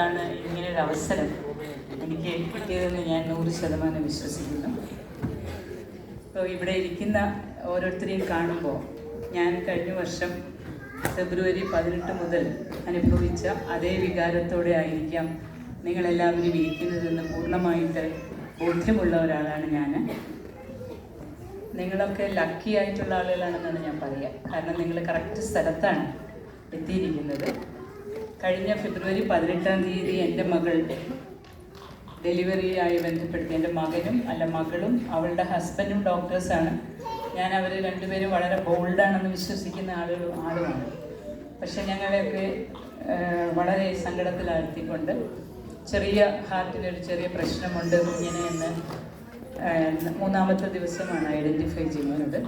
ാണ് ഇങ്ങനൊരു അവസരം എനിക്ക് കിട്ടിയതെന്ന് ഞാൻ 100% വിശ്വസിക്കുന്നു. ഇപ്പോൾ ഇവിടെ ഇരിക്കുന്ന ഓരോരുത്തരെയും കാണുമ്പോൾ ഞാൻ കഴിഞ്ഞ വർഷം ഫെബ്രുവരി 18 മുതൽ അനുഭവിച്ച അതേ വികാരത്തോടെ ആയിരിക്കാം നിങ്ങളെല്ലാവരും ഇരിക്കുന്നതെന്ന് പൂർണ്ണമായിട്ട് ബോധ്യമുള്ള ഒരാളാണ് ഞാൻ. നിങ്ങളൊക്കെ ലക്കി ആയിട്ടുള്ള ആളുകളാണെന്നാണ് ഞാൻ പറയുക. കാരണം നിങ്ങൾ കറക്റ്റ് സ്ഥലത്താണ് എത്തിയിരിക്കുന്നത്. കഴിഞ്ഞ ഫെബ്രുവരി 18-ാം തീയതി എൻ്റെ മകൾ ഡെലിവറിയായി ബന്ധപ്പെടുത്തി. എൻ്റെ മകളും അവളുടെ ഹസ്ബൻഡും ഡോക്ടേഴ്സാണ്. ഞാൻ അവർ രണ്ടുപേരും വളരെ ബോൾഡാണെന്ന് വിശ്വസിക്കുന്ന ആളുമാണ്. പക്ഷെ ഞങ്ങളെയൊക്കെ വളരെ സങ്കടത്തിലാഴ്ത്തിക്കൊണ്ട് ചെറിയ ഹാർട്ടിനൊരു ചെറിയ പ്രശ്നമുണ്ട് കുഞ്ഞിനെ എന്ന് 3-ാമത്തെ ദിവസമാണ് ഐഡൻറ്റിഫൈ ചെയ്യുന്നത്.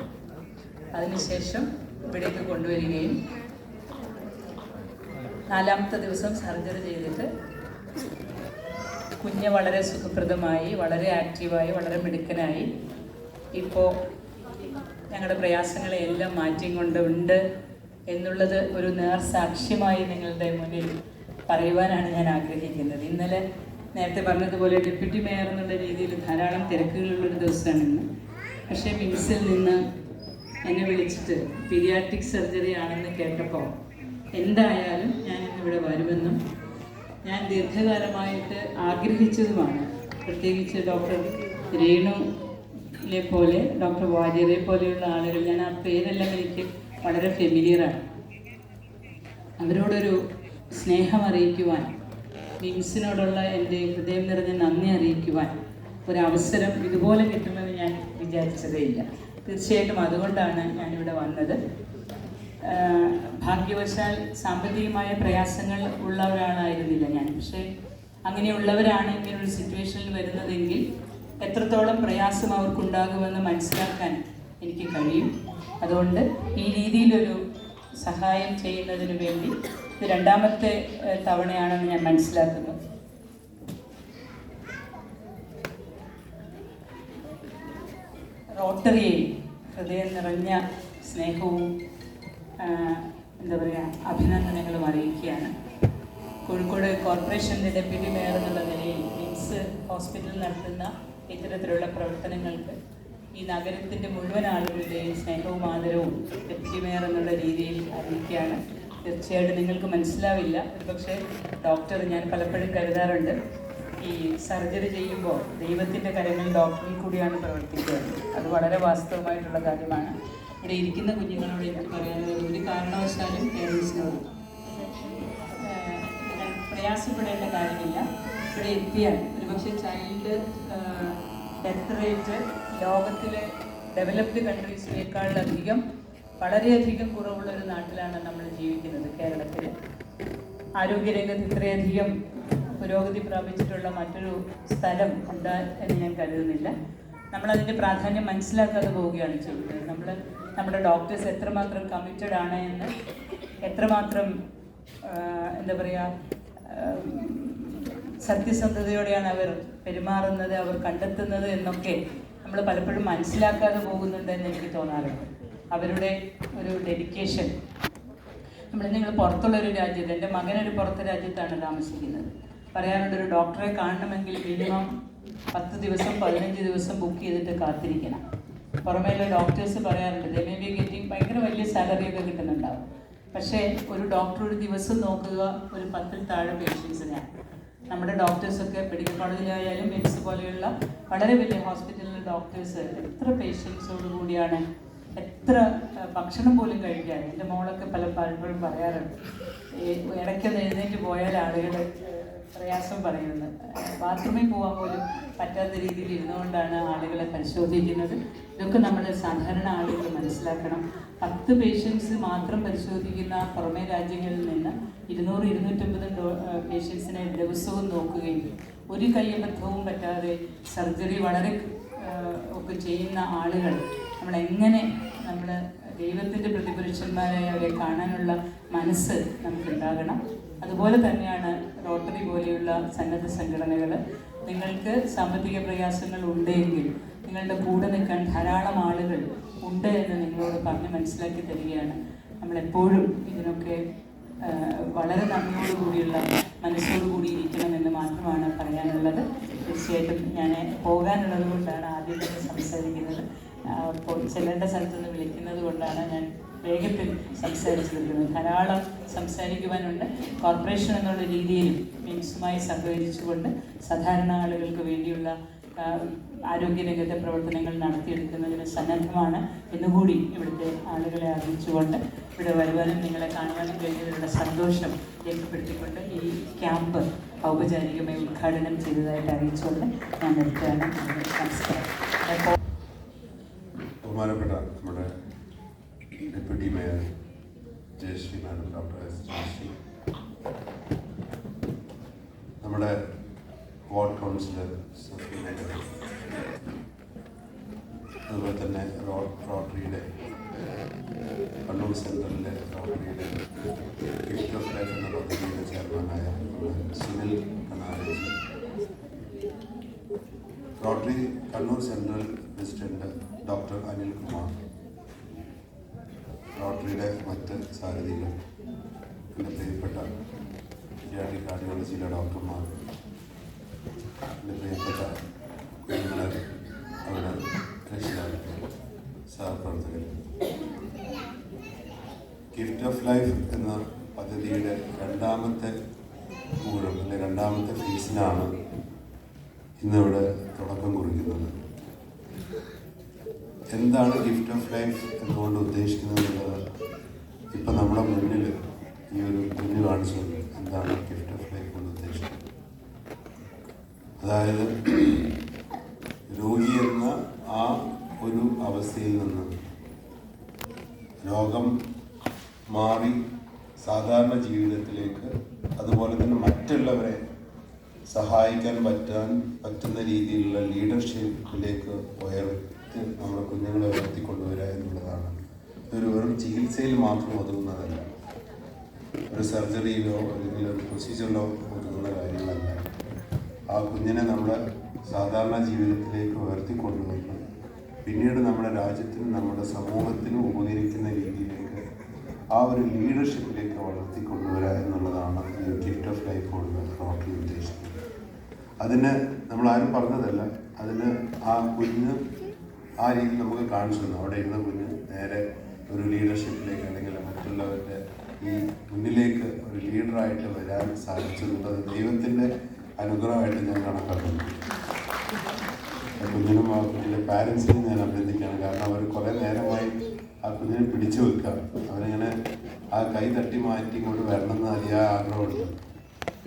അതിനുശേഷം ഇവിടേക്ക് കൊണ്ടുവരികയും 4-ാമത്തെ ദിവസം സർജറി ചെയ്തിട്ട് കുഞ്ഞ് വളരെ സുഖപ്രദമായി, വളരെ ആക്റ്റീവായി, വളരെ മിടുക്കനായി ഇപ്പോൾ ഞങ്ങളുടെ പ്രയാസങ്ങളെ എല്ലാം മാറ്റിക്കൊണ്ടുണ്ട് എന്നുള്ളത് ഒരു നേർസാക്ഷ്യമായി നിങ്ങളുടെ മുന്നിൽ പറയുവാനാണ് ഞാൻ ആഗ്രഹിക്കുന്നത്. ഇന്നലെ നേരത്തെ പറഞ്ഞതുപോലെ ഡെപ്യൂട്ടി മേയർ എന്നുള്ള രീതിയിൽ ധാരാളം തിരക്കുകളുള്ളൊരു ദിവസമാണ് ഇന്ന്. പക്ഷേ മിംസിൽ നിന്ന് എന്നെ വിളിച്ചിട്ട് പീഡിയാട്രിക് സർജറി ആണെന്ന് കേട്ടപ്പോൾ എന്തായാലും ഞാൻ ഇന്നിവിടെ വരുമെന്നും ഞാൻ ദീർഘകാലമായിട്ട് ആഗ്രഹിച്ചതുമാണ്. പ്രത്യേകിച്ച് ഡോക്ടർ രേണുവിനെ പോലെ, ഡോക്ടർ വാര്യരെ പോലെയുള്ള ആളുകൾ, ഞാൻ ആ പേരെല്ലാം എനിക്ക് വളരെ ഫെമിലിയറാണ്. അവരോടൊരു സ്നേഹം അറിയിക്കുവാൻ, മിംസിനോടുള്ള എൻ്റെ ഹൃദയം നിറഞ്ഞ നന്ദി അറിയിക്കുവാൻ ഒരവസരം ഇതുപോലെ കിട്ടുമെന്ന് ഞാൻ വിചാരിച്ചതേയില്ല. തീർച്ചയായിട്ടും അതുകൊണ്ടാണ് ഞാനിവിടെ വന്നത്. ഭാഗ്യവശാൽ സാമ്പത്തികമായ പ്രയാസങ്ങൾ ഉള്ള ഒരാളായിരുന്നില്ല ഞാൻ. പക്ഷേ അങ്ങനെയുള്ളവരാണ് ഇങ്ങനൊരു സിറ്റുവേഷനിൽ വരുന്നതെങ്കിൽ എത്രത്തോളം പ്രയാസം അവർക്കുണ്ടാകുമെന്ന് മനസ്സിലാക്കാൻ എനിക്ക് കഴിയും. അതുകൊണ്ട് ഈ രീതിയിലൊരു സഹായം ചെയ്യുന്നതിന് വേണ്ടി ഇത് 2-ാമത്തെ തവണയാണെന്ന് ഞാൻ മനസ്സിലാക്കുന്നു. റോട്ടറിയെ ഹൃദയം നിറഞ്ഞ സ്നേഹവും അഭിനന്ദനങ്ങളും അറിയിക്കുകയാണ്. കോഴിക്കോട് കോർപ്പറേഷൻ്റെ ഡെപ്യൂട്ടി മേയർ എന്നുള്ള നിലയിൽ മിംസ് ഹോസ്പിറ്റൽ നടത്തുന്ന ഇത്തരത്തിലുള്ള പ്രവർത്തനങ്ങൾക്ക് ഈ നഗരത്തിൻ്റെ മുഴുവൻ ആളുകളുടെയും സ്നേഹവും ആദരവും ഡെപ്യൂട്ടി മേയർ എന്നുള്ള രീതിയിൽ അറിയിക്കുകയാണ്. തീർച്ചയായിട്ടും നിങ്ങൾക്ക് മനസ്സിലാവില്ല, ഒരുപക്ഷെ ഡോക്ടർ, ഞാൻ പലപ്പോഴും കരുതാറുണ്ട്, ഈ സർജറി ചെയ്യുമ്പോൾ ദൈവത്തിൻ്റെ കരങ്ങൾ ഡോക്ടറിൽ കൂടിയാണ് പ്രവർത്തിക്കുന്നത്. അത് വളരെ വാസ്തവമായിട്ടുള്ള കാര്യമാണ്. ഇവിടെ ഇരിക്കുന്ന കുഞ്ഞുങ്ങളോട് എനിക്ക് പറയാനുള്ളത്, ഒരു കാരണവശാലും പേരൻസിനോട് പ്രയാസപ്പെടേണ്ട കാര്യമില്ല. ഇവിടെ എത്തിയാൽ ഒരുപക്ഷെ ചൈൽഡ് ഡെത്ത് റേറ്റ് ലോകത്തിലെ ഡെവലപ്ഡ് കൺട്രീസിനേക്കാളധികം വളരെയധികം കുറവുള്ളൊരു നാട്ടിലാണ് നമ്മൾ ജീവിക്കുന്നത്. കേരളത്തിൽ ആരോഗ്യരംഗത്ത് ഇത്രയധികം പുരോഗതി പ്രാപിച്ചിട്ടുള്ള മറ്റൊരു സ്ഥലം ഉണ്ട് എന്ന് ഞാൻ കരുതുന്നില്ല. നമ്മളതിൻ്റെ പ്രാധാന്യം മനസ്സിലാക്കാതെ പോവുകയാണ് ചെയ്യുന്നത്. നമ്മുടെ ഡോക്ടേഴ്സ് എത്രമാത്രം കമ്മിറ്റഡ് ആണ് എന്ന്, എത്രമാത്രം സത്യസന്ധതയോടെയാണ് അവർ പെരുമാറുന്നത്, അവർ കണ്ടെത്തുന്നത് എന്നൊക്കെ നമ്മൾ പലപ്പോഴും മനസ്സിലാക്കാതെ പോകുന്നുണ്ടെന്ന് എനിക്ക് തോന്നാറുണ്ട്. അവരുടെ ഒരു ഡെഡിക്കേഷൻ. നിങ്ങൾ പുറത്തുള്ളൊരു രാജ്യത്ത്, എൻ്റെ മകനൊരു പുറത്തെ രാജ്യത്താണ് താമസിക്കുന്നത്, പറയാറുണ്ട് ഒരു ഡോക്ടറെ കാണണമെങ്കിൽ മിനിമം 10 ദിവസം 15 ദിവസം ബുക്ക് ചെയ്തിട്ട് കാത്തിരിക്കണം. പുറമേയുള്ള ഡോക്ടേഴ്സ് പറയാറുണ്ട് ദേ മേ ബി ഗെറ്റിംഗ് ഭയങ്കര വലിയ സാലറിയൊക്കെ കിട്ടുന്നുണ്ടാവും. പക്ഷേ ഒരു ഡോക്ടർ ഒരു ദിവസം നോക്കുക ഒരു 10-ൽ താഴെ പേഷ്യൻസിനെയാണ്. നമ്മുടെ ഡോക്ടേഴ്സൊക്കെ മെഡിക്കൽ കോളേജിലായാലും മിംസ് പോലെയുള്ള വളരെ വലിയ ഹോസ്പിറ്റലിലെ ഡോക്ടേഴ്സ് എത്ര പേഷ്യൻസോട് കൂടിയാണ്, എത്ര ഭക്ഷണം പോലും കഴിക്കാറ്. എൻ്റെ മോളൊക്കെ പലപ്പോഴും പറയാറുണ്ട്, ഇടയ്ക്കൊന്ന് എഴുന്നേറ്റ് പോയാൽ ആളുകൾ പ്രയാസം പറയുന്നത്, ബാത്റൂമിൽ പോകാൻ പോലും പറ്റാത്ത രീതിയിൽ ഇരുന്നുകൊണ്ടാണ് ആളുകളെ പരിശോധിക്കുന്നത്. ഇതൊക്കെ നമ്മൾ സാധാരണ ആളുകൾ മനസ്സിലാക്കണം. 10 പേഷ്യൻസ് മാത്രം പരിശോധിക്കുന്ന പുറമേ രാജ്യങ്ങളിൽ നിന്ന് 200-250 പേഷ്യൻസിനെ ദിവസവും നോക്കുകയും ഒരു കയ്യബദ്ധവും പറ്റാതെ സർജറി വളരെ ഒക്കെ ചെയ്യുന്ന ആളുകൾ നമ്മളെങ്ങനെ ദൈവത്തിൻ്റെ പ്രതിപുരുഷന്മാരായി അവരെ കാണാനുള്ള മനസ്സ് നമുക്കുണ്ടാകണം. അതുപോലെ തന്നെയാണ് റോട്ടറി പോലെയുള്ള സന്നദ്ധ സംഘടനകൾ. നിങ്ങൾക്ക് സാമ്പത്തിക പ്രയാസങ്ങൾ ഉണ്ടെങ്കിൽ നിങ്ങളുടെ കൂടെ നിൽക്കാൻ ധാരാളം ആളുകൾ ഉണ്ട് എന്ന് നിങ്ങളോട് പറഞ്ഞ് മനസ്സിലാക്കി തരികയാണ്. നമ്മളെപ്പോഴും ഇതിനൊക്കെ വളരെ നന്ദിയോടുകൂടിയുള്ള മനസ്സോടുകൂടി ഇരിക്കണമെന്ന് മാത്രമാണ് പറയാനുള്ളത്. തീർച്ചയായിട്ടും ഞാൻ പോകാനുള്ളത് കൊണ്ടാണ് ആദ്യം തന്നെ സംസാരിക്കുന്നത്. അപ്പോൾ ചെല്ലേണ്ട സ്ഥലത്തുനിന്ന് വിളിക്കുന്നത് കൊണ്ടാണ് ഞാൻ വേഗത്തിൽ സംസാരിച്ചു തീർക്കുന്നത്. ധാരാളം സംസാരിക്കുവാനുണ്ട്. കോർപ്പറേഷൻ എന്നുള്ള രീതിയിലും മിംസുമായി സഹകരിച്ചുകൊണ്ട് സാധാരണ ആളുകൾക്ക് വേണ്ടിയുള്ള ആരോഗ്യരംഗത്തെ പ്രവർത്തനങ്ങൾ നടത്തിയെടുക്കുന്നതിന് സന്നദ്ധമാണ് എന്നുകൂടി ഇവിടുത്തെ ആളുകളെ അറിയിച്ചുകൊണ്ട് ഇവിടെ വരുവാനും നിങ്ങളെ കാണുവാനും കഴിഞ്ഞതിലുള്ള സന്തോഷം രേഖപ്പെടുത്തിക്കൊണ്ട് ഈ ക്യാമ്പ് ഔപചാരികമായി ഉദ്ഘാടനം ചെയ്തതായിട്ട് അറിയിച്ചുകൊണ്ട് ഞാൻ നിർത്തുകയാണ്. നമസ്കാരം. ബഹുമാനപ്പെട്ട നമ്മുടെ deputy mayor Jayashree madam, doctor S Jayashree, നമ്മുടെ വാർഡ് കൗൺസിലർ സഫി മേഡം, അതുപോലെ തന്നെ റോട്ടറിയുടെ കണ്ണൂർ സെൻട്രലിലെ റോട്ടറിയുടെ ഗിഫ്റ്റ് ഓഫ് ലൈഫ് എന്ന പദ്ധതിയുടെ ചെയർമാനായ സുനിൽ കനാരേജി, Rotary Kannur Central president doctor Anil Kumar, റോട്ടറിയുടെ മറ്റ് സാരഥികൾ, എൻ്റെ പ്രിയപ്പെട്ട പീഡിയാട്രിക് കാർഡിയോളജിയിലെ ഡോക്ടർമാർ, എൻ്റെ പ്രിയപ്പെട്ട കുഞ്ഞുങ്ങളെ, അവരുടെ രക്ഷിതാക്കൾ, സഹപ്രവർത്തകർ, ഗിഫ്റ്റ് ഓഫ് ലൈഫ് എന്ന പദ്ധതിയുടെ രണ്ടാമത്തെ ഊഴം അല്ലെ രണ്ടാമത്തെ ഫേസിനാണ് ഇന്നിവിടെ തുടക്കം കുറിക്കുന്നത്. എന്താണ് ഗിഫ്റ്റ് ഓഫ് ലൈഫ് എന്നുകൊണ്ട് ഉദ്ദേശിക്കുന്നത് എന്നുള്ളത് ഇപ്പം നമ്മുടെ മുന്നിൽ ഈ ഒരു കുഞ്ഞു കാണിച്ചുകൊണ്ട് എന്താണ് ഗിഫ്റ്റ് ഓഫ് ലൈഫ് കൊണ്ട് ഉദ്ദേശിക്കുന്നത്. അതായത് രോഗി എന്ന ആ ഒരു അവസ്ഥയിൽ നിന്ന് രോഗം മാറി സാധാരണ ജീവിതത്തിലേക്ക്, അതുപോലെ തന്നെ മറ്റുള്ളവരെ സഹായിക്കാൻ പറ്റുന്ന രീതിയിലുള്ള ലീഡർഷിപ്പിലേക്ക് നമ്മുടെ കുഞ്ഞുങ്ങളെ ഉയർത്തിക്കൊണ്ടുവരിക എന്നുള്ളതാണ്. ഇതൊരു വെറും ചികിത്സയിൽ മാത്രം ഒതുങ്ങുന്നതല്ല, ഒരു സർജറിയിലോ അല്ലെങ്കിൽ ഒരു പ്രൊസീജിയറിലോ ഒതുങ്ങുന്ന കാര്യങ്ങളല്ല. ആ കുഞ്ഞിനെ നമ്മുടെ സാധാരണ ജീവിതത്തിലേക്ക് ഉയർത്തിക്കൊണ്ടുവന്ന് പിന്നീട് നമ്മുടെ രാജ്യത്തിനും നമ്മുടെ സമൂഹത്തിനും ഉപകരിക്കുന്ന രീതിയിലേക്ക് ആ ഒരു ലീഡർഷിപ്പിലേക്ക് വളർത്തിക്കൊണ്ടുവരിക എന്നുള്ളതാണ് ഈ ഗിഫ്റ്റ് ഓഫ് ലൈഫ് കൊണ്ട് റോട്ടറി ഉദ്ദേശിക്കുന്നത്. അതിന് നമ്മളാരും പറഞ്ഞതല്ല, അതിന് ആ കുഞ്ഞ് ആ രീതിയിൽ നമുക്ക് കാണിച്ചു തന്നു. അവിടെ ഇരുന്ന കുഞ്ഞ് നേരെ ഒരു ലീഡർഷിപ്പിലേക്ക് അല്ലെങ്കിൽ മറ്റുള്ളവരുടെ ഈ മുന്നിലേക്ക് ഒരു ലീഡറായിട്ട് വരാൻ സാധിച്ചത് ദൈവത്തിൻ്റെ അനുഗ്രഹമായിട്ട് ഞാൻ കണക്കാക്കുന്നു. കുഞ്ഞിനും ആ കുഞ്ഞിൻ്റെ പാരൻസിനും ഞാൻ അഭിനന്ദിക്കുകയാണ്. കാരണം അവർ കുറേ നേരമായി ആ കുഞ്ഞിനെ പിടിച്ചു വെക്കുക. അവരിങ്ങനെ ആ കൈ തട്ടി മാറ്റി ഇങ്ങോട്ട് വരണമെന്ന് അതിയായ ആഗ്രഹമുണ്ട്.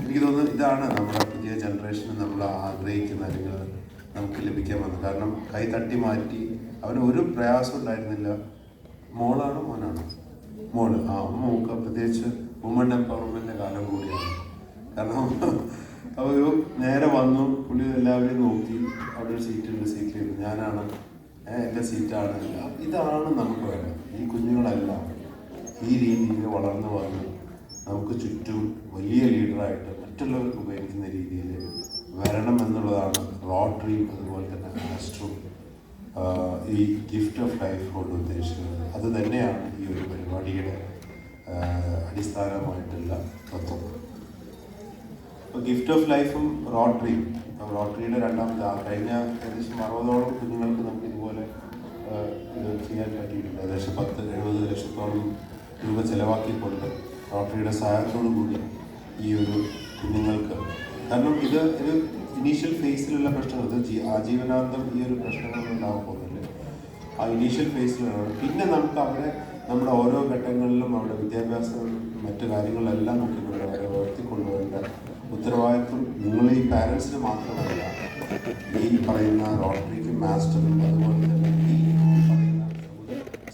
എനിക്ക് തോന്നുന്നു ഇതാണ് നമ്മുടെ പുതിയ ജനറേഷന് നമ്മൾ ആഗ്രഹിക്കുന്ന അല്ലെങ്കിൽ നമുക്ക് ലഭിക്കാൻ വന്നത്. കാരണം കൈ തട്ടി മാറ്റി അവന് ഒരു പ്രയാസം ഉണ്ടായിരുന്നില്ല. മോളാണോ മോനാണോ? മോള്. ആ അമ്മ പ്രത്യേകിച്ച് വുമൺ എംപവർമെൻ്റ് കാലം കൂടിയാണ്. കാരണം അവർ നേരെ വന്നു, പുള്ളി എല്ലാവരെയും നോക്കി, അവിടെ ഒരു സീറ്റിൽ ഞാനാണ്, എൻ്റെ സീറ്റാണ്. ഇതാണ് നമുക്ക് വേണ്ടത്. ഈ കുഞ്ഞുങ്ങളെല്ലാം ഈ രീതിയിൽ വളർന്നു വന്ന് നമുക്ക് ചുറ്റും വലിയ ലീഡറായിട്ട് മറ്റുള്ളവർക്ക് ഉപയോഗിക്കുന്ന രീതിയിൽ വരണം എന്നുള്ളതാണ് റോട്ടറിയും അതുപോലെ തന്നെ ആസ്ട്രും ഈ ഗിഫ്റ്റ് ഓഫ് ലൈഫ് കൊണ്ട് ഉദ്ദേശിക്കുന്നത്. അത് തന്നെയാണ് ഈ ഒരു പരിപാടിയുടെ അടിസ്ഥാനമായിട്ടുള്ള തത്വം. അപ്പോൾ ഗിഫ്റ്റ് ഓഫ് ലൈഫും റോട്ടറിയും, റോട്ടറിയുടെ രണ്ടാമത്തെ കഴിഞ്ഞ ഏകദേശം 60ഓളം കുഞ്ഞുങ്ങൾക്ക് നമുക്ക് ഇതുപോലെ ഇത് ചെയ്യാൻ പറ്റിയിട്ടുണ്ട്. ഏകദേശം 70 ലക്ഷത്തോളം രൂപ ചിലവാക്കിക്കൊണ്ട് റോട്ടറിയുടെ സഹായത്തോടു കൂടി ഈ ഒരു കുഞ്ഞുങ്ങൾക്ക്, കാരണം ഇത് ഒരു ഇനീഷ്യൽ ഫേസിലുള്ള പ്രശ്നങ്ങൾ, ഇത് ആജീവനാന്തം ഈ ഒരു പ്രശ്നങ്ങൾ ഉണ്ടാകാൻ പോകുന്നില്ല. ആ ഇനീഷ്യൽ ഫേസിലാണ്. പിന്നെ നമുക്ക് അവിടെ നമ്മുടെ ഓരോ ഘട്ടങ്ങളിലും അവിടെ വിദ്യാഭ്യാസം മറ്റു കാര്യങ്ങളെല്ലാം നോക്കിക്കൊണ്ട് അവരെ ഉയർത്തിക്കൊണ്ടുവരേണ്ട ഉത്തരവാദിത്വം നിങ്ങൾ ഈ പാരൻസിന് മാത്രമല്ല, ഈ പറയുന്ന റോട്ടറിക്കും മാസ്റ്ററും അതുപോലെ തന്നെ ഈ പറയുന്ന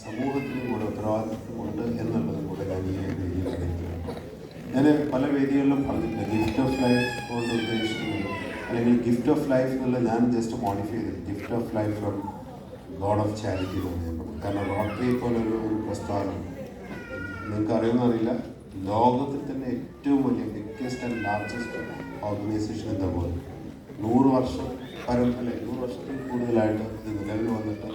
സമൂഹത്തിനും കൂടെ ഉത്തരവാദിത്വമുണ്ട് എന്നുള്ളതും കൂടെ ഞാൻ ഈ വേദിയിൽ അറിയിക്കുന്നു. ഞാൻ പല വേദികളിലും പറഞ്ഞിട്ടുണ്ട് ഗിഫ്റ്റ് ഓഫ് ലൈഫ് കൊണ്ട് ഉദ്ദേശിക്കുന്നത്, അല്ലെങ്കിൽ ഗിഫ്റ്റ് ഓഫ് ലൈഫ് എന്നുള്ള ഞാൻ ജസ്റ്റ് മോഡിഫൈ ചെയ്തത് gift of life from God of charity എന്ന് പറയുന്നത്. കാരണം റോട്ടറി പോലൊരു പ്രസ്ഥാനം നിങ്ങൾക്ക് അറിയുമെന്നറിയില്ല, ലോകത്തിൽ തന്നെ ഏറ്റവും വലിയ biggest and largest organisation in the world. 100 വർഷം അല്ലെ 100 വർഷത്തിൽ കൂടുതലായിട്ട് ഇത് നിലവിൽ വന്നിട്ട്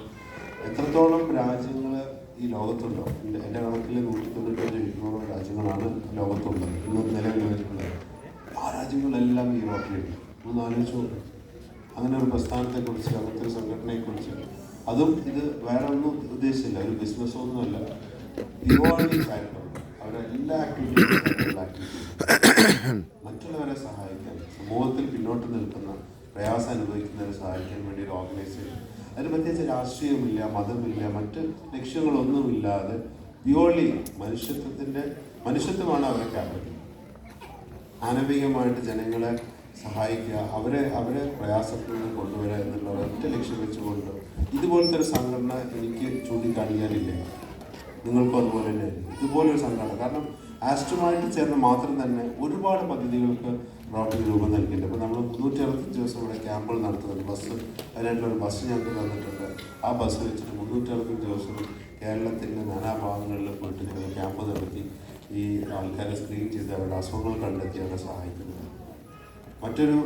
എത്രത്തോളം രാജ്യങ്ങൾ ഈ ലോകത്തുണ്ടോ, എൻ്റെ കണക്കിൽ 195-200 രാജ്യങ്ങളാണ് ലോകത്തുള്ളത് ഇന്ന് നിലവിൽ വരുന്നത്. ആ രാജ്യങ്ങളെല്ലാം ഈ റോട്ടറിയുണ്ട്. ഒന്ന് ആലോചിച്ച് നോക്കും അങ്ങനെ ഒരു പ്രസ്ഥാനത്തെക്കുറിച്ച്, അങ്ങനത്തെ ഒരു സംഘടനയെക്കുറിച്ച്. അതും ഇത് വേറെ ഒന്നും ഉദ്ദേശിച്ചില്ല, ഒരു ബിസിനസ്സൊന്നുമല്ല, പ്യുവർലി ചാരിറ്റബിൾ. അവരുടെ എല്ലാ ആക്ടിവിറ്റീസും മറ്റുള്ളവരെ സഹായിക്കാൻ, സമൂഹത്തിൽ പിന്നോട്ട് നിൽക്കുന്ന, പ്രയാസം അനുഭവിക്കുന്നവരെ സഹായിക്കാൻ വേണ്ടി ഒരു ഓർഗനൈസേഷൻ. അതിന് പ്രത്യേകിച്ച് രാഷ്ട്രീയമില്ല, മതമില്ല, മറ്റ് ലക്ഷ്യങ്ങളൊന്നുമില്ലാതെ പ്യുവർലി മനുഷ്യത്വമാണ് അവരെ ക്യാപിറ്റൽ. മാനവികമായിട്ട് ജനങ്ങളെ സഹായിക്കുക, അവരെ പ്രയാസത്തിൽ നിന്ന് കൊണ്ടുവരിക എന്നുള്ള ഒറ്റ ലക്ഷ്യം വെച്ചുകൊണ്ട് ഇതുപോലത്തെ ഒരു സംഘടന എനിക്ക് ചൂണ്ടിക്കാണിക്കാനില്ല. നിങ്ങൾക്കും അതുപോലെ തന്നെ ഇതുപോലൊരു സംഘടന. കാരണം ആസ്റ്റുമായിട്ട് ചേർന്ന് മാത്രം തന്നെ ഒരുപാട് പദ്ധതികൾക്ക് റോട്ടറി രൂപം നൽകിയിട്ടുണ്ട്. അപ്പോൾ നമ്മൾ 365 ദിവസം ഇവിടെ ക്യാമ്പുകൾ നടത്തുന്നുണ്ട്. അതിനായിട്ടുള്ളൊരു ബസ് ഞങ്ങൾക്ക് തന്നിട്ടുണ്ട്. ആ ബസ് വെച്ചിട്ട് 365 ദിവസം കേരളത്തിൻ്റെ നാനാഭാഗങ്ങളിൽ പോയിട്ട് ഞങ്ങൾ ക്യാമ്പ് നടത്തി ഈ ആൾക്കാരെ സ്ക്രീൻ ചെയ്ത് അവരുടെ അസുഖങ്ങൾ കണ്ടെത്തി അവരെ സഹായിക്കുന്നത്. മറ്റൊരു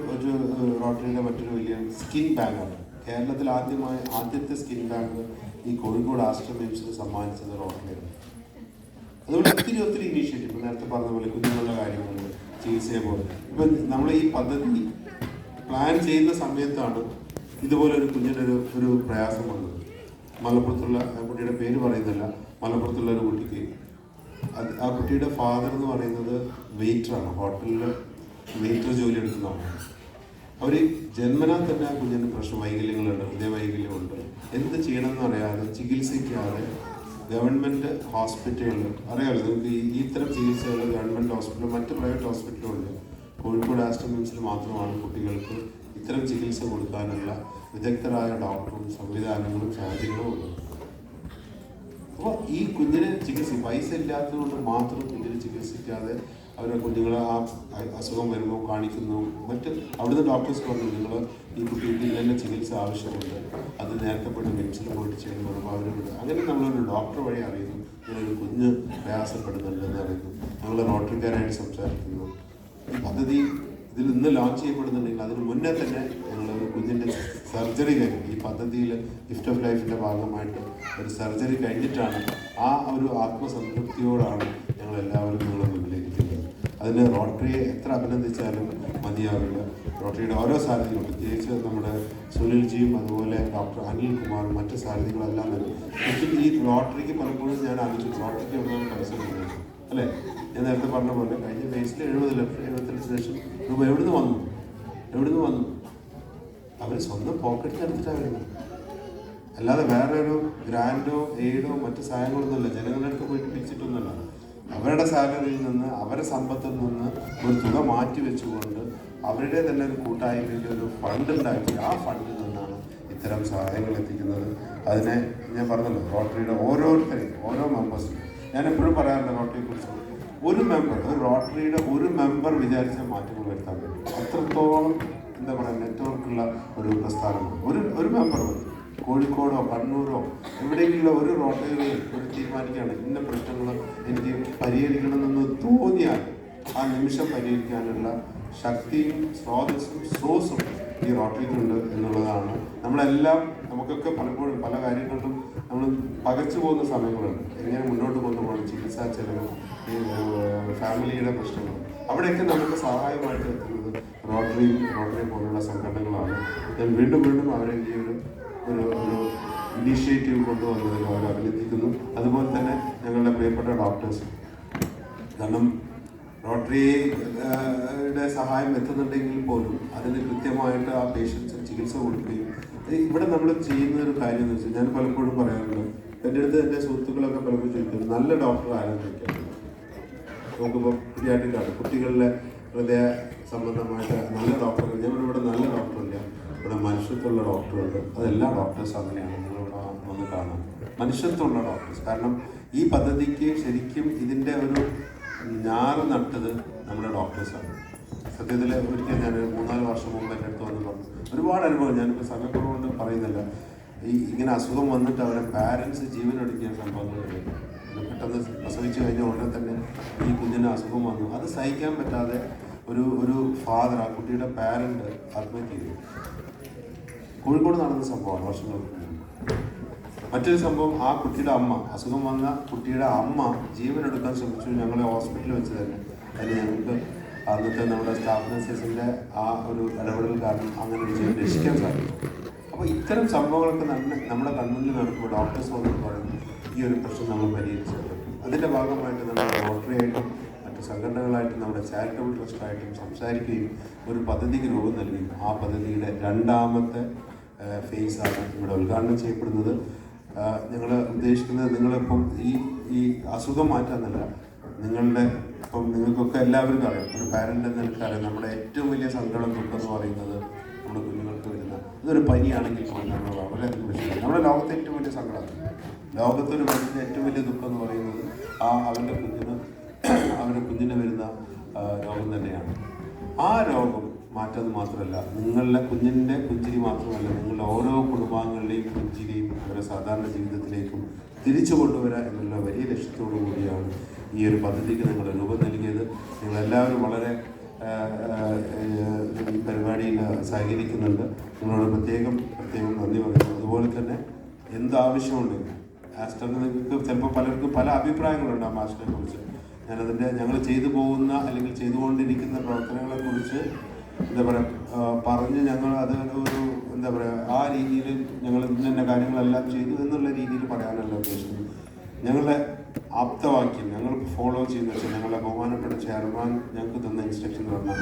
റോട്ടറിയുടെ മറ്റൊരു വലിയ സ്കിൻ ബാങ്കാണ്. കേരളത്തിൽ ആദ്യത്തെ സ്കിൻ ബാങ്ക് ഈ കോഴിക്കോട് ആസ്റ്റർ മിംസിന് സമ്മാനിച്ചത് റോട്ടറിയാണ്. അതുപോലെ ഒത്തിരി ഇനീഷ്യേറ്റീവ് നേരത്തെ പറഞ്ഞ പോലെ കുഞ്ഞുങ്ങളുടെ കാര്യങ്ങൾ, ചികിത്സയെ പോലെ. ഇപ്പം നമ്മൾ ഈ പദ്ധതി പ്ലാൻ ചെയ്യുന്ന സമയത്താണ് ഇതുപോലെ ഒരു കുഞ്ഞിനൊരു പ്രയാസം വന്നത്. മലപ്പുറത്തുള്ള കുട്ടിയുടെ പേര് പറയുന്നില്ല, മലപ്പുറത്തുള്ള ഒരു കുട്ടിക്ക് ആ കുട്ടിയുടെ ഫാദർ എന്ന് പറയുന്നത് വെയിറ്ററാണ്, ഹോട്ടലിൽ വെയിറ്റർ ജോലി എടുക്കുന്നതാണ്. അവർ ജന്മനാ തന്നെ ആ കുഞ്ഞിന് വൈകല്യങ്ങളുണ്ട്, ഹൃദയവൈകല്യമുണ്ട്. എന്ത് ചെയ്യണമെന്ന് അറിയാതെ, ചികിത്സിക്കാതെ ഗവൺമെൻറ് ഹോസ്പിറ്റലുകൾ അറിയാമല്ലോ നിങ്ങൾക്ക്, ഇത്തരം ചികിത്സകൾ ഗവൺമെൻറ് ഹോസ്പിറ്റലും മറ്റ് പ്രൈവറ്റ് ഹോസ്പിറ്റലുകളുണ്ട്. കോഴിക്കോട് ആസ്റ്റർ മിംസിൽ മാത്രമാണ് കുട്ടികൾക്ക് ഇത്തരം ചികിത്സ കൊടുക്കാനുള്ള വിദഗ്ധരായ ഡോക്ടറും സംവിധാനങ്ങളും സാഹചര്യങ്ങളും ഉണ്ട്. അപ്പോൾ ഈ കുഞ്ഞിനെ പൈസ ഇല്ലാത്തതുകൊണ്ട് മാത്രം കുഞ്ഞിനെ ചികിത്സിക്കാതെ അവരുടെ കുഞ്ഞുങ്ങളെ ആ അസുഖം വരുമ്പോൾ കാണിക്കുന്നു. അവിടുന്ന് ഡോക്ടേഴ്സ് പറഞ്ഞു നിങ്ങൾ ഈ കുട്ടിക്ക് ഇങ്ങനെ ചികിത്സ ആവശ്യമുണ്ട്, അത് നേരത്തെ പോയിട്ട് മിംസിൽ പോയിട്ട് ചെയ്യുന്നു പറയുമ്പോൾ അവരോട് അങ്ങനെ നമ്മളൊരു ഡോക്ടർ വഴി അറിയുന്നു ഇങ്ങനൊരു കുഞ്ഞ് പ്രയാസപ്പെടുന്നുണ്ടെന്ന് അറിയുന്നു. ഞങ്ങൾ റോട്ടറിക്കാരായിട്ട് സംസാരിക്കുന്നു. ഈ പദ്ധതി ഇതിൽ ഇന്ന് ലോഞ്ച് ചെയ്യപ്പെടുന്നുണ്ടെങ്കിൽ അതിന് മുന്നേ തന്നെ ഞങ്ങളൊരു കുഞ്ഞിൻ്റെ സർജറി കഴിഞ്ഞു. ഈ പദ്ധതിയിൽ ഗിഫ്റ്റ് ഓഫ് ലൈഫിൻ്റെ ഭാഗമായിട്ട് ഒരു സർജറി കഴിഞ്ഞിട്ടാണ് ആ ഒരു ആത്മസംതൃപ്തിയോടാണ് ഞങ്ങളെല്ലാവരും നിങ്ങളുടെ മുന്നിലിരിക്കുന്നത്. അതിന് റോട്ടറിയെ എത്ര അഭിനന്ദിച്ചാലും മതിയാവില്ല. റോട്ടറിയുടെ ഓരോ സാരഥികളും, പ്രത്യേകിച്ച് നമ്മുടെ സുനിൽജിയും അതുപോലെ ഡോക്ടർ അനിൽകുമാറും മറ്റ് സാരഥികളെല്ലാം തന്നെ ഈ റോട്ടറിക്ക് പലപ്പോഴും ഞാൻ ആലോചിച്ചു, റോട്ടറിക്ക് ഒന്നും പൈസ കൊടുക്കുന്നു അല്ലേ? ഞാൻ നേരത്തെ പറഞ്ഞ പോലെ കഴിഞ്ഞ ഫേസിൽ 70 ലക്ഷം രൂപ എവിടുന്ന് വന്നു? അവർ സ്വന്തം പോക്കറ്റിൽ എടുത്തിട്ടാണ് വരുന്നത്, അല്ലാതെ വേറെ ഒരു ഗ്രാൻഡോ എയ്ഡോ മറ്റു സഹായങ്ങളൊന്നുമല്ല. ജനങ്ങളുടെ അടുത്ത് പോയിട്ട് പിരിച്ചിട്ടൊന്നുമല്ല. അവരുടെ സാലറിയിൽ നിന്ന്, അവരുടെ സമ്പത്തിൽ നിന്ന് ഒരു തുക മാറ്റി വെച്ചുകൊണ്ട് അവരുടെ തന്നെ ഒരു കൂട്ടായ്മയിൽ ഒരു ഫണ്ട് ഉണ്ടാക്കി ആ ഫണ്ടിൽ നിന്നാണ് ഇത്തരം സഹായങ്ങൾ എത്തിക്കുന്നത്. അതിനെ ഞാൻ പറഞ്ഞല്ലോ, റോട്ടറിയുടെ ഓരോ മെമ്പേഴ്സും ഞാൻ എപ്പോഴും പറയാറുണ്ട് റോട്ടറിയെക്കുറിച്ച്. ഒരു റോട്ടറിയുടെ ഒരു മെമ്പർ വിചാരിച്ച മാറ്റങ്ങൾ വരുത്താൻ പറ്റും. അത്രത്തോളം എന്താ പറയുക നെറ്റ്വർക്കുള്ള ഒരു പ്രസ്ഥാനമാണ്. ഒരു മെമ്പർ കോഴിക്കോടോ കണ്ണൂരോ എവിടെയെങ്കിലും ഒരു റോട്ടറിയിൽ ഒരു തീരുമാനിക്കുകയാണ് ഇന്ന പ്രശ്നങ്ങൾ എനിക്ക് പരിഹരിക്കണമെന്ന് തോന്നിയാൽ ആ നിമിഷം പരിഹരിക്കാനുള്ള ശക്തിയും സ്രോതസ്സും ഈ റോട്ടറിക്കുണ്ട് എന്നുള്ളതാണ്. നമുക്കൊക്കെ പലപ്പോഴും പല കാര്യങ്ങളിലും നമ്മൾ പകച്ചു പോകുന്ന സമയങ്ങളുണ്ട്. എങ്ങനെ മുന്നോട്ട് കൊണ്ടുപോകണം, ചികിത്സാ ചെലവ്, ഫാമിലിയുടെ പ്രശ്നങ്ങൾ, അവിടെയൊക്കെ നമുക്ക് സഹായമായിട്ട് എത്തുന്നത് റോട്ടറി പോലുള്ള സംഘടനകളാണ്. ഞാൻ വീണ്ടും അവരെ ഈ ഒരു ഇനീഷ്യേറ്റീവ് കൊണ്ടുവന്നതിൽ അവർ അഭിനന്ദിക്കുന്നു. അതുപോലെ തന്നെ ഞങ്ങളുടെ പ്രിയപ്പെട്ട ഡോക്ടേഴ്സ്, കാരണം റോട്ടറിയുടെ സഹായം എത്തുന്നുണ്ടെങ്കിൽ പോലും അതിന് കൃത്യമായിട്ട് ആ പേഷ്യൻസിന് ചികിത്സ കൊടുക്കുകയും ഇവിടെ നമ്മൾ ചെയ്യുന്ന ഒരു കാര്യം എന്ന് വെച്ചാൽ ഞാൻ പലപ്പോഴും പറയാറുണ്ട്, എൻ്റെ സുഹൃത്തുക്കളൊക്കെ പലപ്പോഴും ചോദിക്കുന്നത് നല്ല ഡോക്ടർ ആരംഭിക്കാം. നോക്കുമ്പോൾ പീഡിയാട്രിക്കാണ്, കുട്ടികളിലെ ഹൃദയ സംബന്ധമായിട്ട് നല്ല ഡോക്ടറുകൾ. ഞങ്ങളിവിടെ നല്ല ഡോക്ടറില്ല, ഇവിടെ മനുഷ്യത്വമുള്ള ഡോക്ടറുണ്ട്. അതെല്ലാ ഡോക്ടേഴ്സും അങ്ങനെയാണ്. നിങ്ങളിവിടെ വന്ന് കാണാം മനുഷ്യത്വമുള്ള ഡോക്ടേഴ്സ്. കാരണം ഈ പദ്ധതിക്ക് ശരിക്കും ഇതിൻ്റെ ഒരു ഞാറ് നട്ടത് നമ്മുടെ ഡോക്ടേഴ്സാണ്. സത്യത്തിൽ ഒരിക്കൽ ഞാൻ 3-4 വർഷം മുമ്പ് എൻ്റെ അടുത്ത് വന്ന് പറഞ്ഞു ഒരുപാട് അനുഭവം. ഞാനിപ്പോൾ സമയക്കുറവുകൊണ്ട് പറയുന്നില്ല. ഇങ്ങനെ അസുഖം വന്നിട്ട് അവരുടെ പാരൻസ് ജീവനൊടുക്കിയ സംഭവങ്ങളുണ്ട്. പെട്ടെന്ന് പ്രസവിച്ച് കഴിഞ്ഞ ഉടനെ തന്നെ ഈ കുഞ്ഞിന് അസുഖം വന്നു. അത് സഹിക്കാൻ പറ്റാതെ ഒരു ഫാദർ, ആ കുട്ടിയുടെ പാരന്റ് ആത്മഹത്യ ചെയ്തു. കോഴിക്കോട് നടന്ന സംഭവമാണ് വർഷങ്ങൾക്ക് മുമ്പ്. മറ്റൊരു സംഭവം, ആ കുട്ടിയുടെ അമ്മ, അസുഖം വന്ന കുട്ടിയുടെ അമ്മ ജീവനെടുക്കാൻ ശ്രമിച്ചു. ഞങ്ങളെ ഹോസ്പിറ്റലിൽ വെച്ച് തന്നെ അതിന് ഞങ്ങൾക്ക് അന്നത്തെ നമ്മുടെ സ്റ്റാഫ് നഴ്സസിൻ്റെ ആ ഒരു ഇടപെടൽ കാരണം അങ്ങനെ ഒരു ജീവൻ രക്ഷിക്കാൻ സാധിക്കും. അപ്പോൾ ഇത്തരം സംഭവങ്ങളൊക്കെ നമ്മുടെ കൺമുന്നിൽ നടക്കുമ്പോൾ ഡോക്ടേഴ്സ് വന്ന് പറയുന്നു ഈ ഒരു പ്രശ്നം നമ്മൾ പരിഹരിച്ചത്. അതിൻ്റെ ഭാഗമായിട്ട് നമ്മൾ റോട്ടറി ആയിട്ടും മറ്റ് സംഘടനകളായിട്ടും നമ്മുടെ ചാരിറ്റബിൾ ട്രസ്റ്റായിട്ടും സംസാരിക്കുകയും ഒരു പദ്ധതിക്ക് രൂപം നൽകുകയും ആ പദ്ധതിയുടെ രണ്ടാമത്തെ ഫേസാണ് ഇവിടെ ഉദ്ഘാടനം ചെയ്യപ്പെടുന്നത്. ഞങ്ങൾ ഉദ്ദേശിക്കുന്നത് നിങ്ങളിപ്പം ഈ അസുഖം മാറ്റാന്നല്ല, നിങ്ങളുടെ ഇപ്പം നിങ്ങൾക്കൊക്കെ എല്ലാവർക്കും അറിയാം, ഒരു പാരൻ്റ് എന്ന് എനിക്കറിയാം, നമ്മുടെ ഏറ്റവും വലിയ സങ്കടം ദുഃഖം എന്ന് പറയുന്നത് നമ്മുടെ കുഞ്ഞുങ്ങൾക്ക് വരുന്ന ഇതൊരു പനിയാണെങ്കിൽ പോലും നമ്മൾ വളരെയധികം വിഷമിക്കും. നമ്മുടെ ലോകത്തെ ഏറ്റവും വലിയ സങ്കടമാണ്, ലോകത്തൊരു മനുഷ്യൻ്റെ ഏറ്റവും വലിയ ദുഃഖം എന്ന് പറയുന്നത് അവൻ്റെ കുഞ്ഞിന് വരുന്ന രോഗം തന്നെയാണ്. ആ രോഗം മാറ്റം മാത്രമല്ല, നിങ്ങളുടെ കുഞ്ഞിൻ്റെ പുഞ്ചിരി മാത്രമല്ല, നിങ്ങളുടെ ഓരോ കുടുംബാംഗങ്ങളുടെയും പുഞ്ചിരിയും അവരുടെ സാധാരണ ജീവിതത്തിലേക്കും തിരിച്ചു കൊണ്ടുവരിക എന്നുള്ള വലിയ ലക്ഷ്യത്തോടു കൂടിയാണ് ഈ ഒരു പദ്ധതിക്ക് നിങ്ങൾ രൂപം നൽകിയത്. നിങ്ങളെല്ലാവരും വളരെ ഈ പരിപാടിയിൽ സഹകരിക്കുന്നുണ്ട്. നിങ്ങളോട് പ്രത്യേകം നന്ദി പറയുന്നു. അതുപോലെ തന്നെ എന്താവശ്യമുണ്ട് ആസ്റ്ററിന് നിങ്ങൾക്ക് ചിലപ്പോൾ പലർക്കും പല അഭിപ്രായങ്ങളുണ്ട് ആ മാസ്റ്ററിനെ കുറിച്ച്. ഞങ്ങൾ ചെയ്തു പോകുന്ന അല്ലെങ്കിൽ ചെയ്തുകൊണ്ടിരിക്കുന്ന പ്രവർത്തനങ്ങളെക്കുറിച്ച് എന്താ പറയുക പറഞ്ഞ് ഞങ്ങൾ അത് എന്താ പറയുക ആ രീതിയിൽ ഞങ്ങൾ ഇന്ന കാര്യങ്ങളെല്ലാം ചെയ്തു എന്നുള്ള രീതിയിൽ പറയാനല്ല ഉദ്ദേശിക്കുന്നത്. ഞങ്ങളുടെ ആപ്തവാക്യം ഞങ്ങൾ ഫോളോ ചെയ്യുന്ന വെച്ചാൽ ഞങ്ങളുടെ ബഹുമാനപ്പെട്ട ചെയർമാൻ ഞങ്ങൾക്ക് തന്ന ഇൻസ്ട്രക്ഷൻ എന്ന് പറഞ്ഞാൽ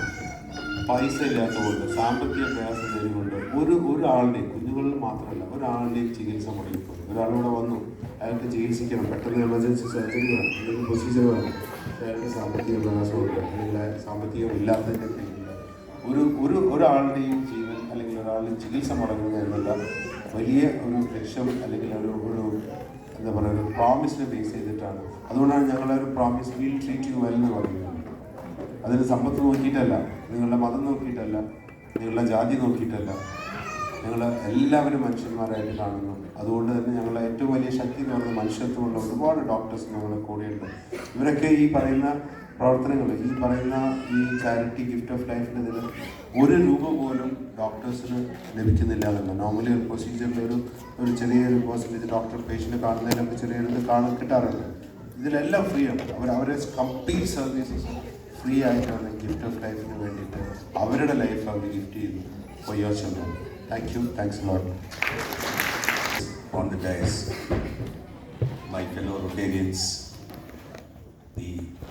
പൈസ ഇല്ലാത്തതുകൊണ്ട് സാമ്പത്തിക പ്രയാസം നേരിടുകൊണ്ട് ഒരാളുടെയും കുഞ്ഞുങ്ങളിൽ മാത്രമല്ല ഒരാളുടെയും ചികിത്സ മുടങ്ങിപ്പോയി. ഒരാളിവിടെ വന്നു, അയാൾക്ക് ചികിത്സിക്കണം, പെട്ടെന്ന് എമർജൻസി സർജറി വേണം, അല്ലെങ്കിൽ പ്രൊസീജിയർ വേണം, അയാൾക്ക് സാമ്പത്തിക പ്രയാസമുണ്ട് അല്ലെങ്കിൽ സാമ്പത്തികം ഇല്ലാത്തതിൻ്റെ ഒരാളുടെയും ജീവൻ അല്ലെങ്കിൽ ഒരാളുടെ ചികിത്സ മുടങ്ങുക എന്നുള്ള വലിയ ഒരു ലക്ഷ്യം അല്ലെങ്കിൽ ഒരു എന്താ പറയുക ഒരു പ്രോമിസിനെ ബേസ് ചെയ്തിട്ടാണ്. അതുകൊണ്ടാണ് ഞങ്ങളൊരു promise will treat you well എന്ന് പറയുന്നത്. അതിന് സമ്പത്ത് നോക്കിയിട്ടല്ല, നിങ്ങളുടെ മതം നോക്കിയിട്ടല്ല, നിങ്ങളുടെ ജാതി നോക്കിയിട്ടല്ല, ഞങ്ങൾ എല്ലാവരും മനുഷ്യന്മാരായിട്ട് കാണുന്നു. അതുകൊണ്ട് തന്നെ ഞങ്ങളുടെ ഏറ്റവും വലിയ ശക്തി എന്ന് പറയുന്നത് മനുഷ്യത്വമുള്ള ഒരുപാട് ഡോക്ടേഴ്സ് ഞങ്ങളുടെ കൂടെയുണ്ട്. ഇവരൊക്കെ ഈ പറയുന്ന പ്രവർത്തനങ്ങൾ ഈ ചാരിറ്റി ഗിഫ്റ്റ് ഓഫ് ലൈഫിൻ്റെ ഇതിൽ ₹1 പോലും ഡോക്ടേഴ്സിന് ലഭിക്കുന്നില്ല എന്നല്ല. നോർമലി ഒരു പ്രൊസീജിയറിൽ ഒരു ചെറിയൊരു പെർസെൻറ്റേജ് ഡോക്ടർ പേഷ്യൻ്റ് കാണുന്നതിനൊക്കെ ചെറിയൊരു കിട്ടാറുണ്ട്. ഇതിലെല്ലാം ഫ്രീ ആണ്. അവരെ കംപ്ലീറ്റ് സർവീസസ് ഫ്രീ ആയിട്ടാണ് ഗിഫ്റ്റ് ഓഫ് ലൈഫിന് വേണ്ടിയിട്ട് അവരുടെ ലൈഫ് അവർ ഗിഫ്റ്റ് ചെയ്യുന്നു. For your children. Thank you. Thanks a lot. On the dais, my fellow Rotarians, the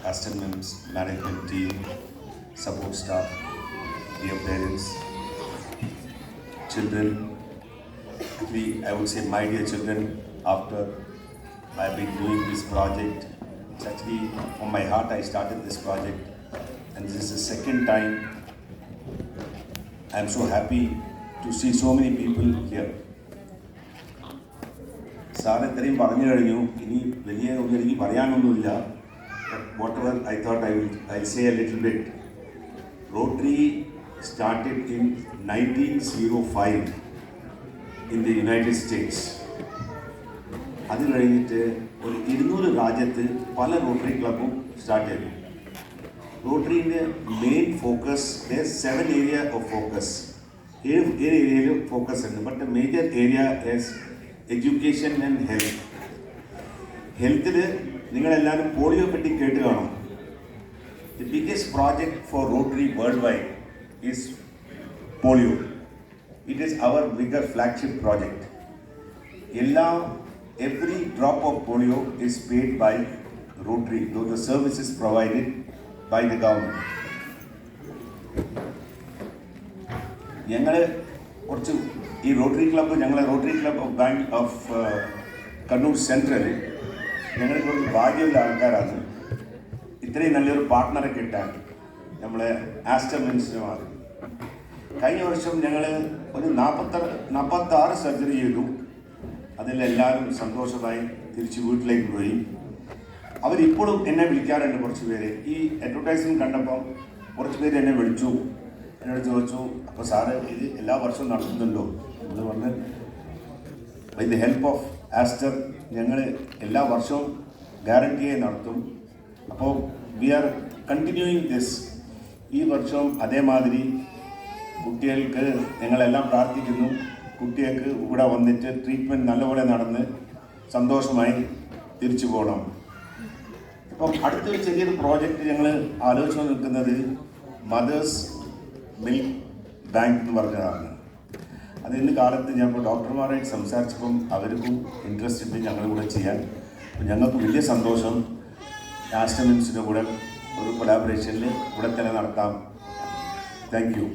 Aston Mims management team, support staff, dear parents, children, actually I would say my dear children, after I've been doing this project, it's actually from my heart I started this project, and this is the second time. I'm so happy to see so many people here. Sir ഇത്രയും പറഞ്ഞു കഴിഞ്ഞു, ഇനി വലിയ ഒന്നും എനിക്ക് പറയാനൊന്നുമില്ല. What ever I thought I say A little bit. Rotary started in 1905 in the United States. അത് കഴിഞ്ഞിട്ട് ഒരു 200 രാജ്യത്ത് പല റോട്ടറി ക്ലബും സ്റ്റാർട്ട് ചെയ്തു. റോട്ടറിൻ്റെ main focus 7 area of focus, 7 ഏരിയയിലും ഫോക്കസ് ഉണ്ട്. But the major area is education and health. ഹെൽത്തിൽ നിങ്ങളെല്ലാവരും പോളിയോ പറ്റി കേട്ട് കാണും. The biggest project for Rotary worldwide is polio. It is our bigger flagship project. every drop of polio is paid by Rotary, though the service is provided by the government. ഞങ്ങൾ കുറച്ച് ഈ rotary club of bank of Kannur central ഞങ്ങൾ കുറച്ച് ഭാഗ്യമുള്ള ആൾക്കാരാണ്. ഇത്രയും നല്ലൊരു പാർട്ട്ണറെ കിട്ടാൻ നമ്മളെ ആസ്റ്റർ മിംസിനുമാണ്. കഴിഞ്ഞ വർഷം ഞങ്ങൾ ഒരു 46 സർജറി ചെയ്തു. അതിലെല്ലാവരും സന്തോഷമായി തിരിച്ച് വീട്ടിലേക്ക് പോയി. അവരിപ്പോഴും എന്നെ വിളിക്കാറുണ്ട്. കുറച്ച് പേര് ഈ അഡ്വർടൈസ്മെൻറ്റ് കണ്ടപ്പം കുറച്ച് പേര് എന്നെ വിളിച്ചു, എന്നോട് ചോദിച്ചു, അപ്പോൾ സാറ് ഇത് എല്ലാ വർഷവും നടത്തുന്നുണ്ടോ? നമ്മൾ പറഞ്ഞ് by the help of Aster ഞങ്ങൾ എല്ലാ വർഷവും ഗ്യാരണ്ടിയായി നടത്തും. അപ്പോൾ വി ആർ കണ്ടിന്യൂയിങ് ദിസ്. ഈ വർഷം അതേമാതിരി കുട്ടികൾക്ക് ഞങ്ങളെല്ലാം പ്രാർത്ഥിക്കുന്നു, കുട്ടികൾക്ക് ഇവിടെ വന്നിട്ട് ട്രീറ്റ്മെൻറ്റ് നല്ലപോലെ നടന്ന് സന്തോഷമായി തിരിച്ചു പോകണം. അപ്പം അടുത്തൊരു ചെറിയൊരു പ്രോജക്റ്റ് ഞങ്ങൾ ആലോചിച്ച് നിൽക്കുന്നത് മദേഴ്സ് മിൽക്ക് ബാങ്ക് എന്ന് പറഞ്ഞതാണ്. അത് ഇന്ന് കാലത്ത് ഞാൻ ഇപ്പോൾ ഡോക്ടർമാരായിട്ട് സംസാരിച്ചപ്പം അവർക്കും ഇൻട്രസ്റ്റ് ഉണ്ട് ഞങ്ങളുടെ കൂടെ ചെയ്യാൻ. ഞങ്ങൾക്ക് വലിയ സന്തോഷം ആസ്റ്റമിൻസിൻ്റെ കൂടെ ഒരു കൊലാബറേഷനിൽ ഇവിടെ തന്നെ നടത്താം. Thank you.